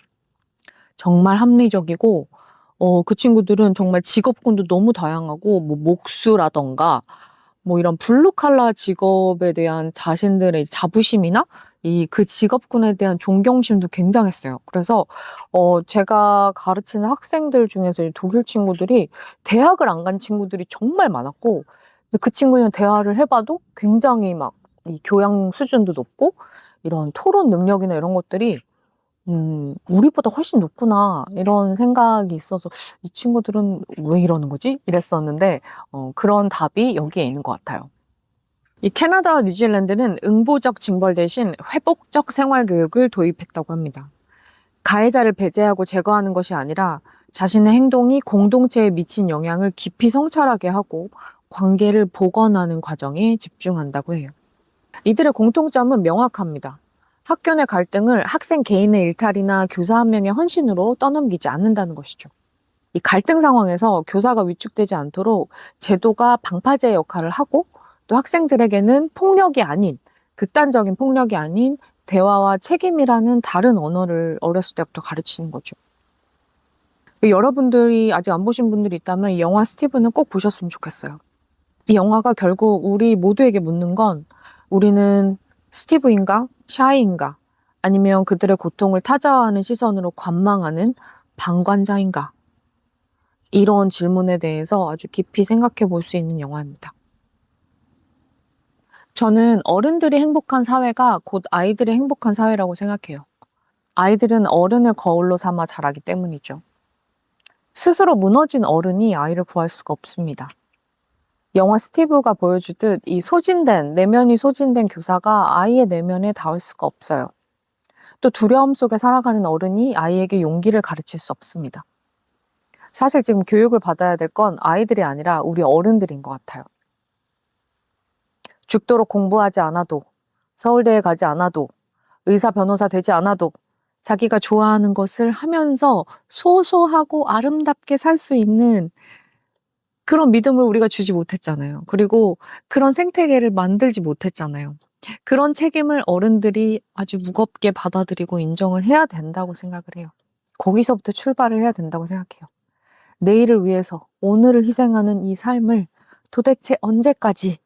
정말 합리적이고, 그 친구들은 정말 직업군도 너무 다양하고, 뭐 목수라던가, 뭐 이런 블루칼라 직업에 대한 자신들의 자부심이나 그 직업군에 대한 존경심도 굉장했어요. 그래서 제가 가르치는 학생들 중에서 독일 친구들이 대학을 안 간 친구들이 정말 많았고, 근데 그 친구들은 대화를 해봐도 굉장히 막 이 교양 수준도 높고 이런 토론 능력이나 이런 것들이 우리보다 훨씬 높구나 이런 생각이 있어서 이 친구들은 왜 이러는 거지? 이랬었는데 그런 답이 여기에 있는 것 같아요. 이 캐나다와 뉴질랜드는 응보적 징벌 대신 회복적 생활교육을 도입했다고 합니다. 가해자를 배제하고 제거하는 것이 아니라 자신의 행동이 공동체에 미친 영향을 깊이 성찰하게 하고 관계를 복원하는 과정에 집중한다고 해요. 이들의 공통점은 명확합니다. 학교 내 갈등을 학생 개인의 일탈이나 교사 한 명의 헌신으로 떠넘기지 않는다는 것이죠. 이 갈등 상황에서 교사가 위축되지 않도록 제도가 방파제 역할을 하고, 또 학생들에게는 폭력이 아닌, 극단적인 폭력이 아닌 대화와 책임이라는 다른 언어를 어렸을 때부터 가르치는 거죠. 여러분들이 아직 안 보신 분들이 있다면 이 영화 스티브는 꼭 보셨으면 좋겠어요. 이 영화가 결국 우리 모두에게 묻는 건, 우리는 스티브인가? 샤이인가? 아니면 그들의 고통을 타자화하는 시선으로 관망하는 방관자인가? 이런 질문에 대해서 아주 깊이 생각해 볼 수 있는 영화입니다. 저는 어른들이 행복한 사회가 곧 아이들의 행복한 사회라고 생각해요. 아이들은 어른을 거울로 삼아 자라기 때문이죠. 스스로 무너진 어른이 아이를 구할 수가 없습니다. 영화 스티브가 보여주듯 이 내면이 소진된 교사가 아이의 내면에 닿을 수가 없어요. 또 두려움 속에 살아가는 어른이 아이에게 용기를 가르칠 수 없습니다. 사실 지금 교육을 받아야 될 건 아이들이 아니라 우리 어른들인 것 같아요. 죽도록 공부하지 않아도, 서울대에 가지 않아도, 의사, 변호사 되지 않아도 자기가 좋아하는 것을 하면서 소소하고 아름답게 살 수 있는 그런 믿음을 우리가 주지 못했잖아요. 그리고 그런 생태계를 만들지 못했잖아요. 그런 책임을 어른들이 아주 무겁게 받아들이고 인정을 해야 된다고 생각을 해요. 거기서부터 출발을 해야 된다고 생각해요. 내일을 위해서 오늘을 희생하는 이 삶을 도대체 언제까지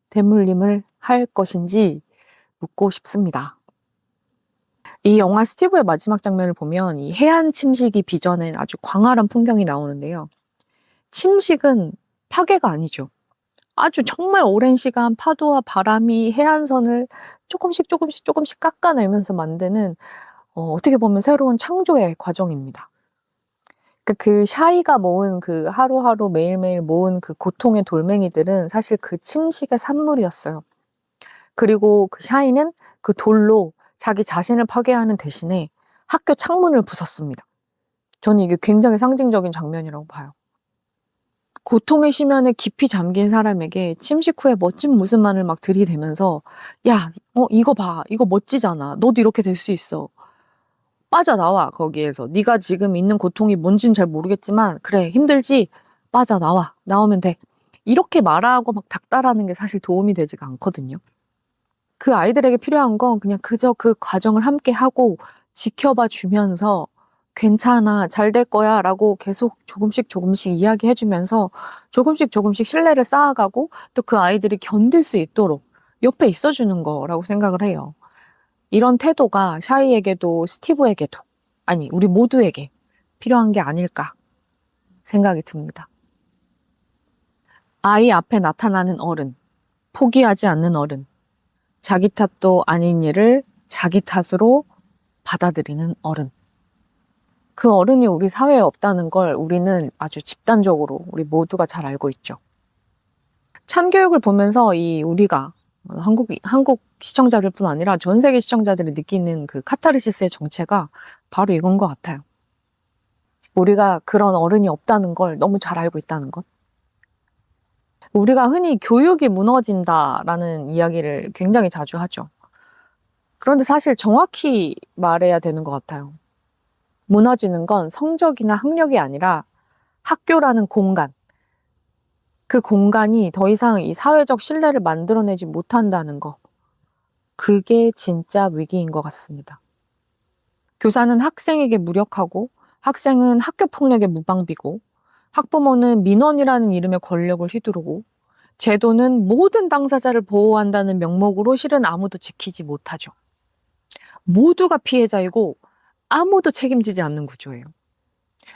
대물림을 할 것인지 묻고 싶습니다. 이 영화 스티브의 마지막 장면을 보면 이 해안 침식이 빚어낸 아주 광활한 풍경이 나오는데요. 침식은 파괴가 아니죠. 아주 정말 오랜 시간 파도와 바람이 해안선을 조금씩 깎아내면서 만드는 어떻게 보면 새로운 창조의 과정입니다. 그 샤이가 모은 그 하루하루 매일매일 모은 그 고통의 돌멩이들은 사실 그 침식의 산물이었어요. 그리고 그 샤이는 그 돌로 자기 자신을 파괴하는 대신에 학교 창문을 부쉈습니다. 저는 이게 굉장히 상징적인 장면이라고 봐요. 고통의 심연에 깊이 잠긴 사람에게 침식 후에 멋진 모습만을 막 들이대면서 야, 이거 봐. 이거 멋지잖아. 너도 이렇게 될 수 있어. 빠져나와 거기에서. 네가 지금 있는 고통이 뭔진 잘 모르겠지만 그래 힘들지? 빠져나와. 나오면 돼. 이렇게 말하고 막 닥달하는 게 사실 도움이 되지가 않거든요. 그 아이들에게 필요한 건 그냥 그저 그 과정을 함께 하고 지켜봐 주면서 괜찮아, 잘 될 거야 라고 계속 조금씩 이야기해주면서 조금씩 신뢰를 쌓아가고 또 그 아이들이 견딜 수 있도록 옆에 있어주는 거라고 생각을 해요. 이런 태도가 샤이에게도 스티브에게도, 아니, 우리 모두에게 필요한 게 아닐까 생각이 듭니다. 아이 앞에 나타나는 어른, 포기하지 않는 어른, 자기 탓도 아닌 일을 자기 탓으로 받아들이는 어른. 그 어른이 우리 사회에 없다는 걸 우리는 아주 집단적으로 우리 모두가 잘 알고 있죠. 참교육을 보면서 우리가 한국 시청자들뿐 아니라 전 세계 시청자들이 느끼는 그 카타르시스의 정체가 바로 이건 것 같아요. 우리가 그런 어른이 없다는 걸 너무 잘 알고 있다는 것. 우리가 흔히 교육이 무너진다라는 이야기를 굉장히 자주 하죠. 그런데 사실 정확히 말해야 되는 것 같아요. 무너지는 건 성적이나 학력이 아니라 학교라는 공간, 그 공간이 더 이상 이 사회적 신뢰를 만들어내지 못한다는 거. 그게 진짜 위기인 것 같습니다. 교사는 학생에게 무력하고 학생은 학교 폭력에 무방비고 학부모는 민원이라는 이름의 권력을 휘두르고 제도는 모든 당사자를 보호한다는 명목으로 실은 아무도 지키지 못하죠. 모두가 피해자이고 아무도 책임지지 않는 구조예요.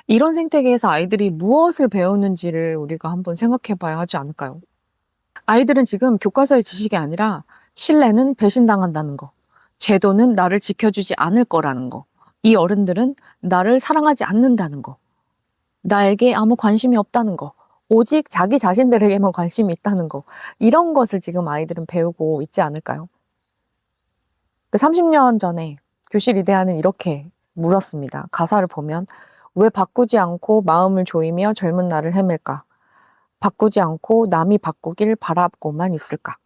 이런 생태계에서 아이들이 무엇을 배우는지를 우리가 한번 생각해 봐야 하지 않을까요? 아이들은 지금 교과서의 지식이 아니라 신뢰는 배신당한다는 거, 제도는 나를 지켜주지 않을 거라는 거, 이 어른들은 나를 사랑하지 않는다는 거, 나에게 아무 관심이 없다는 거, 오직 자기 자신들에게만 관심이 있다는 거, 이런 것을 지금 아이들은 배우고 있지 않을까요? 30년 전에 교실 이데아는 이렇게 물었습니다. 가사를 보면 왜 바꾸지 않고 마음을 조이며 젊은 날을 헤맬까? 바꾸지 않고 남이 바꾸길 바라고만 있을까?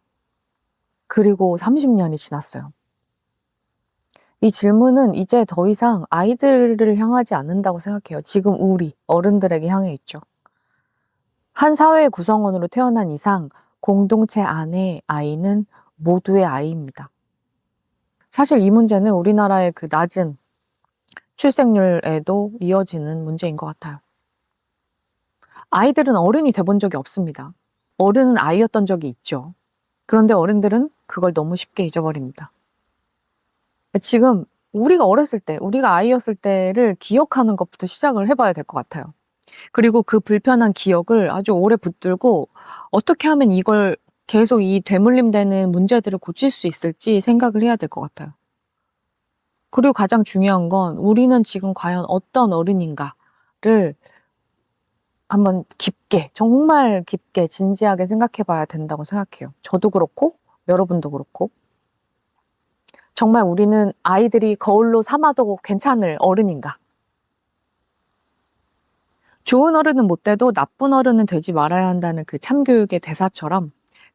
그리고 30년이 지났어요. 이 질문은 이제 더 이상 아이들을 향하지 않는다고 생각해요. 지금 우리 어른들에게 향해 있죠. 한 사회의 구성원으로 태어난 이상 공동체 안의 아이는 모두의 아이입니다. 사실 이 문제는 우리나라의 그 낮은 출생률에도 이어지는 문제인 것 같아요. 아이들은 어른이 돼본 적이 없습니다. 어른은 아이였던 적이 있죠. 그런데 어른들은 그걸 너무 쉽게 잊어버립니다. 지금 우리가 어렸을 때, 우리가 아이였을 때를 기억하는 것부터 시작을 해봐야 될 것 같아요. 그리고 그 불편한 기억을 아주 오래 붙들고 어떻게 하면 이걸 계속 이 되물림되는 문제들을 고칠 수 있을지 생각을 해야 될 것 같아요. 그리고 가장 중요한 건 우리는 지금 과연 어떤 어른인가를 한번 깊게, 정말 깊게, 진지하게 생각해 봐야 된다고 생각해요. 저도 그렇고, 여러분도 그렇고. 정말 우리는 아이들이 거울로 삼아도 괜찮을 어른인가? 좋은 어른은 못 돼도 나쁜 어른은 되지 말아야 한다는 그 참교육의 대사처럼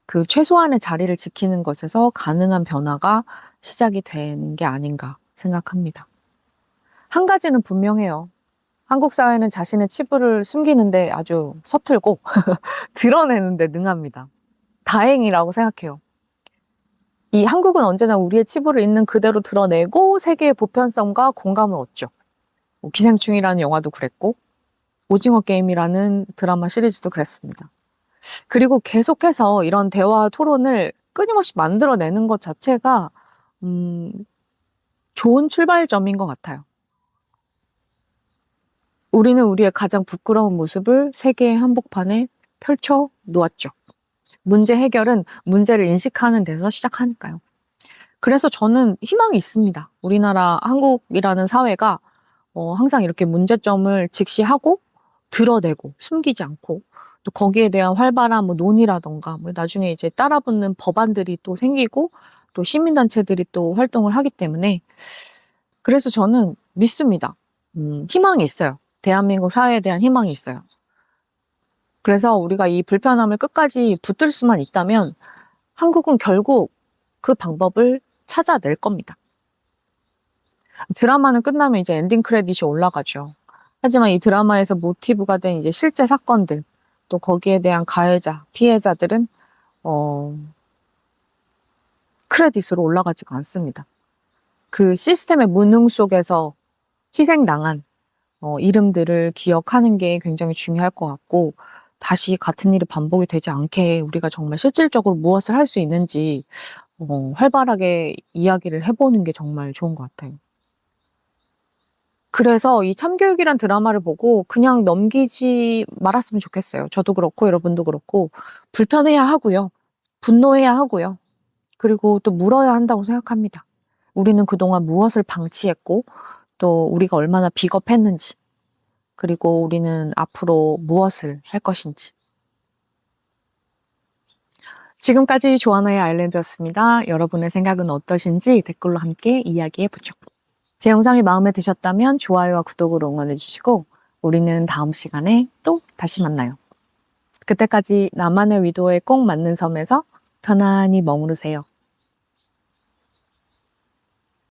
그 최소한의 자리를 지키는 것에서 가능한 변화가 시작이 되는 게 아닌가 생각합니다. 한 가지는 분명해요. 한국 사회는 자신의 치부를 숨기는데 아주 서툴고 드러내는데 능합니다. 다행이라고 생각해요. 이 한국은 언제나 우리의 치부를 있는 그대로 드러내고 세계의 보편성과 공감을 얻죠. 기생충이라는 영화도 그랬고 오징어 게임이라는 드라마 시리즈도 그랬습니다. 그리고 계속해서 이런 대화 토론을 끊임없이 만들어내는 것 자체가 좋은 출발점인 것 같아요. 우리는 우리의 가장 부끄러운 모습을 세계의 한복판에 펼쳐 놓았죠. 문제 해결은 문제를 인식하는 데서 시작하니까요. 그래서 저는 희망이 있습니다. 우리나라 한국이라는 사회가 항상 이렇게 문제점을 직시하고 드러내고 숨기지 않고 또 거기에 대한 활발한 논의라던가 나중에 이제 따라붙는 법안들이 또 생기고 또 시민단체들이 또 활동을 하기 때문에 그래서 저는 믿습니다. 희망이 있어요. 대한민국 사회에 대한 희망이 있어요. 그래서 우리가 이 불편함을 끝까지 붙들 수만 있다면 한국은 결국 그 방법을 찾아낼 겁니다. 드라마는 끝나면 이제 엔딩 크레딧이 올라가죠. 하지만 이 드라마에서 모티브가 된 이제 실제 사건들, 또 거기에 대한 가해자, 피해자들은 크레딧으로 올라가지가 않습니다. 그 시스템의 무능 속에서 희생당한 이름들을 기억하는 게 굉장히 중요할 것 같고, 다시 같은 일이 반복이 되지 않게 우리가 정말 실질적으로 무엇을 할 수 있는지 활발하게 이야기를 해보는 게 정말 좋은 것 같아요. 그래서 이 참교육이란 드라마를 보고 그냥 넘기지 말았으면 좋겠어요. 저도 그렇고 여러분도 그렇고 불편해야 하고요. 분노해야 하고요. 그리고 또 물어야 한다고 생각합니다. 우리는 그동안 무엇을 방치했고 또 우리가 얼마나 비겁했는지, 그리고 우리는 앞으로 무엇을 할 것인지. 지금까지 조하나의 아일랜드였습니다. 여러분의 생각은 어떠신지 댓글로 함께 이야기해보죠. 제 영상이 마음에 드셨다면 좋아요와 구독으로 응원해주시고 우리는 다음 시간에 또 다시 만나요. 그때까지 나만의 위도에 꼭 맞는 섬에서 편안히 머무르세요.